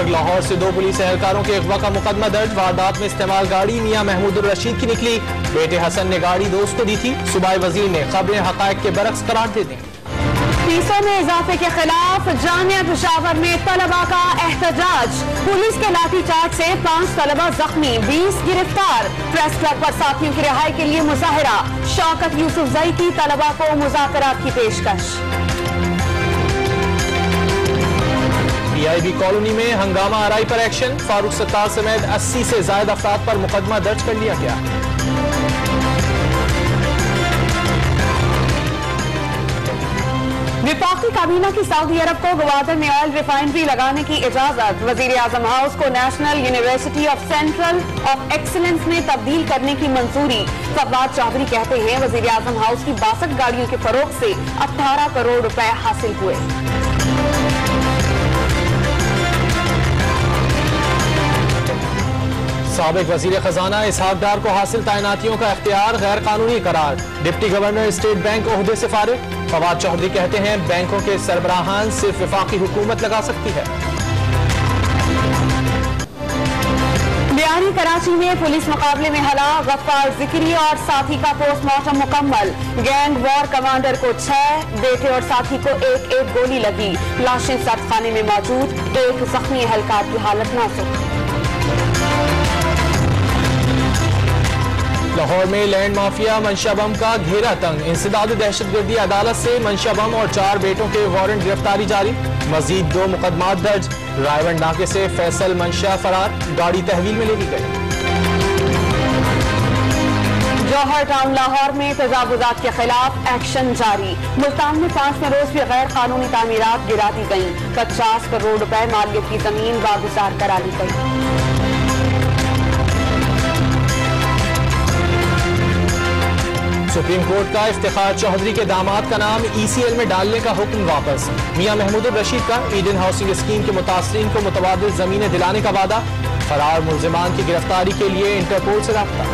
अलग लाहौर से 2 पुलिस एहलकारों के अगवा का मुकदमा दर्ज। वारदात में इस्तेमाल गाड़ी मियां महमूद रशीद की निकली। बेटे हसन ने गाड़ी दोस्त को दी थी। सूबाई वजीर ने खबरें हकायक के बरक्स करार दे दी। फीसों में इजाफे के खिलाफ जामिया पेशावर में तलबा का एहतजाज। पुलिस के लाठीचार्ज से 5 तलबा जख्मी, 20 गिरफ्तार। प्रेस क्लब पर साथियों की रिहाई के लिए मुजाहिरा। शौकत यूसुफजई की तलबा को मुज़ाकरात की पेशकश। PIB कॉलोनी में हंगामा आरई पर एक्शन। फारूक सत्तार समेत 80 से ज्यादा अफराद पर मुकदमा दर्ज कर लिया गया। विफाकी काबीना की सऊदी अरब को गवादर में ऑयल रिफाइनरी लगाने की इजाजत। वजीर आजम हाउस को national university of central of excellence में तब्दील करने की मंजूरी। फवाद चौधरी कहते हैं वजीर आजम हाउस की 62 गाड़ियों के फरोख से 18 करोड़ रुपए हासिल हुए। साबिक वजीर खजाना इसहाक डार को हासिल तैनातियों का इख्तियार गैर कानूनी करार। डिप्टी गवर्नर स्टेट बैंक ओहदे से फारिग। फवाद चौधरी कहते हैं बैंकों के सरबराहान सिर्फ वफाकी हुकूमत लगा सकती है। लियारी कराची में पुलिस मुकाबले में हलाक। गफ्फार जिक्री और साथी का पोस्टमार्टम मुकम्मल। गैंग वॉर कमांडर को 6, बेटे और साथी को एक गोली लगी। लाशें सख्तखाने में मौजूद। एक जख्मी एहलकार की हालत नाजुक। लाहौर में लैंड माफिया मंशा बम का घेरा तंग। इंसदाद दहशतगर्दी अदालत से मंशा बम और 4 बेटों के वारंट गिरफ्तारी जारी। मजीद 2 मुकदमात दर्ज। रायवंड नाके से फैसल मंशा फरार। गाड़ी तहवील में ले ली गई। जौहर टाउन लाहौर में तजावुजात के खिलाफ एक्शन जारी। मुल्तान में 5 फरोज की गैर कानूनी तामीरात गिरा दी गई। 50 करोड़ रुपए मालियत की जमीन वागुजार करा ली गई। सुप्रीम कोर्ट का इफ्तिखार चौधरी के दामाद का नाम ECL में डालने का हुक्म वापस। मियां महमूद रशीद का ईडन हाउसिंग स्कीम के मुतासरीन को मुतबादिल जमीनें दिलाने का वादा। फरार मुल्जिमान की गिरफ्तारी के लिए इंटरपोल से राब्ता।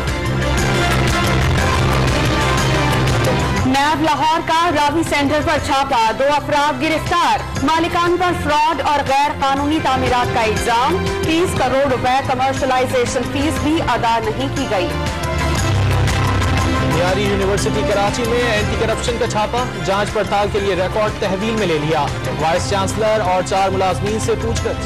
नैब लाहौर का रावी सेंटर पर छापा। 2 अफराद गिरफ्तार। मालिकान पर फ्रॉड और गैर कानूनी तामीरात का इल्जाम। 30 करोड़ रुपए कमर्शलाइजेशन फीस भी अदा नहीं की गई। लियारी यूनिवर्सिटी कराची में एंटी करप्शन का छापा। जांच पड़ताल के लिए रिकॉर्ड तहवील में ले लिया। वाइस चांसलर और 4 मुलाजमीन से पूछताछ।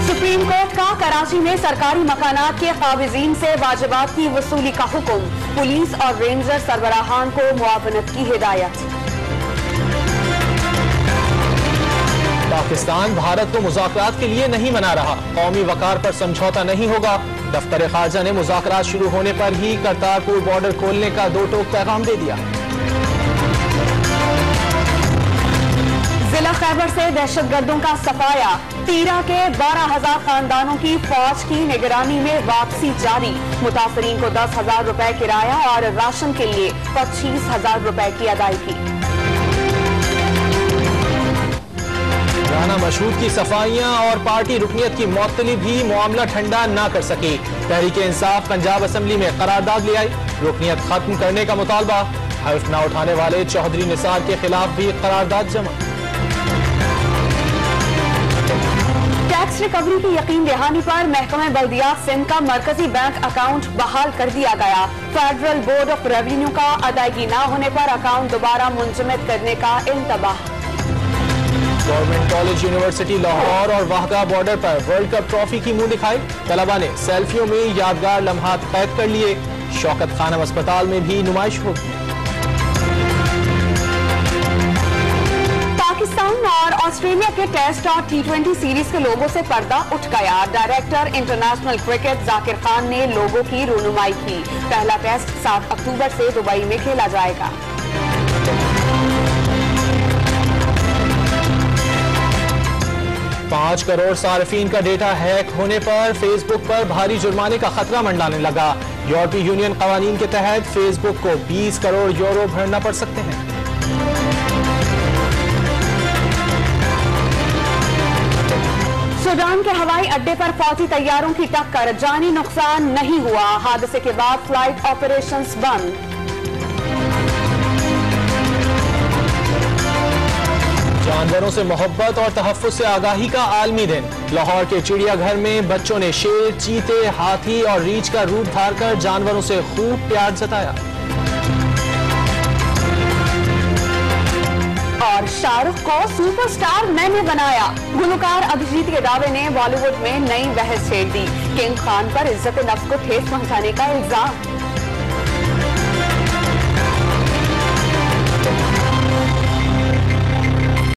सुप्रीम कोर्ट का कराची में सरकारी मकानात के काबिजीन से वाजिबात की वसूली का हुक्म। पुलिस और रेंजर सरबराहान को मुआवनत की हिदायत। पाकिस्तान भारत को मुज़ाकरात के लिए नहीं मना रहा। कौमी वकार पर समझौता नहीं होगा। दफ्तर खारजा ने मुज़ाकरात शुरू होने पर ही करतारपुर बॉर्डर खोलने का 2 टोक पैगाम दे दिया। जिला खैबर से दहशतगर्दों का सफाया। तीरा के 12,000 खानदानों की फौज की निगरानी में वापसी जारी। मुतासरीन को 10,000 रुपए किराया और राशन के लिए 25,000 रुपए की अदायगी। राना मशहूद की सफाइयां और पार्टी रुकनियत की मौतली भी मामला ठंडा ना कर सकी। तहरीक इंसाफ पंजाब असेंबली में करारदाद ले आई। रुकनियत खत्म करने का मुतालबा। हल्फ न उठाने वाले चौधरी निसार के खिलाफ भी करारदाद जमा। टैक्स रिकवरी की यकीन दहानी पर महकमा बल्दियात सिंध का मरकजी बैंक अकाउंट बहाल कर दिया गया। फेडरल बोर्ड ऑफ रेवेन्यू का अदायगी न होने पर अकाउंट दोबारा मुंजमद करने का इंतबाह। गवर्नमेंट कॉलेज यूनिवर्सिटी लाहौर और वाहगा बॉर्डर पर वर्ल्ड कप ट्रॉफी की मुंह दिखाई। तलबा ने सेल्फियों में यादगार लम्हात कैद कर लिए। शौकत खानम अस्पताल में भी नुमाइश होगी। पाकिस्तान और ऑस्ट्रेलिया के टेस्ट और T20 सीरीज के लोगों से पर्दा उठ गया। Director international cricket Zakir Khan ने लोगों की रहनुमाई की। पहला टेस्ट 7 अक्टूबर से दुबई में खेला जाएगा। 5 करोड़ सार्फिन का डेटा हैक होने पर फेसबुक पर भारी जुर्माने का खतरा मंडराने लगा। यूरोपीय यूनियन कवानीन के तहत फेसबुक को 20 करोड़ यूरो भरना पड़ सकते हैं। सूडान के हवाई अड्डे पर फौजी तैयारों की टक्कर। जानी नुकसान नहीं हुआ। हादसे के बाद फ्लाइट ऑपरेशंस बंद। जानवरों से मोहब्बत और तहफ्फुज़ से आगाही का आलमी दिन। लाहौर के चिड़ियाघर में बच्चों ने शेर, चीते, हाथी और रीछ का रूप धारकर जानवरों से खूब प्यार जताया। और शाहरुख को सुपरस्टार मैंने बनाया। गुलकार अभिजीत के दावे ने बॉलीवुड में नई बहस छेड़ दी। किंग खान पर इज्जत नफ्स को ठेस पहुंचाने का इल्जाम।